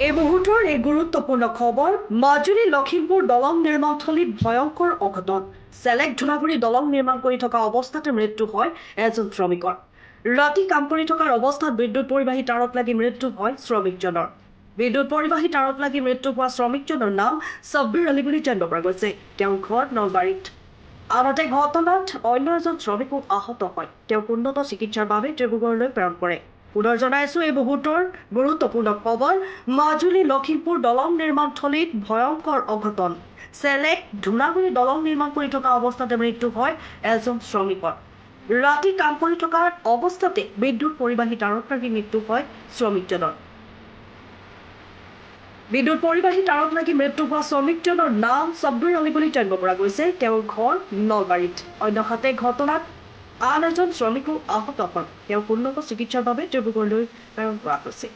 এই মুহূৰ্তৰ এক গুৰুত্বপূৰ্ণ খবৰ মাজুলী লখিমপুৰ দলং নিৰ্মাণস্থলীত ভয়ংকৰ অঘটন চেলেক ধূনাগুৰি দলং নিৰ্মাণ কৰি থকা অৱস্থাতে মৃত্যু হয় এজন শ্ৰমিকৰ ৰাতি কাম কৰি থকাৰ অৱস্থাত বিদ্যুৎ পৰিবাহী তাঁৰত লাগি মৃত্যু হয় শ্ৰমিকজনৰ বিদ্যুৎ পৰিবাহী তাঁৰত লাগি মৃত্যু হোৱা শ্ৰমিকজনৰ নাম ছব্বিৰ আলী বুলি জানিব পৰা গৈছে তেওঁৰ ঘৰ নলবাৰীত আনহাতে ঘটনাত অন্য এজন শ্ৰমিকো আহত হয় তেওঁক উন্নত চিকিৎসাৰ বাবে ডিব্ৰুগড়লৈ প্ৰেৰণ কৰে পুনৰ জনাইছো এই মুহূৰ্তৰ গুৰুত্বপূৰ্ণ খবৰ মাজুলী লখিমপুৰ দলং নিৰ্মাণস্থলীত ভয়ংকৰ অঘটন চেলেক ধূনাগুৰি দলং নিৰ্মাণ কৰি থকা অৱস্থাতে মৃত্যু হয় এজন শ্ৰমিকৰ ৰাতি কাম কৰি থকাৰ অৱস্থাতে বিদ্যুৎ পৰিবাহী তাঁৰত লাগি মৃত্যু হয় শ্ৰমিকজনৰ বিদ্যুৎ পৰিবাহী তাঁৰত লাগি মৃত্যু হোৱা শ্ৰমিকজনৰ নাম ছব্বিৰ আলী বুলি জানিব পৰা গৈছে তেওঁৰ ঘৰ নলবাৰীত অন্যহাতে ঘটনাত আন এজন শ্ৰমিকো আহত হয় তেওঁক উন্নত চিকিৎসাৰ বাবে ডিব্ৰুগড়লৈ প্ৰেৰণ কৰা হৈছে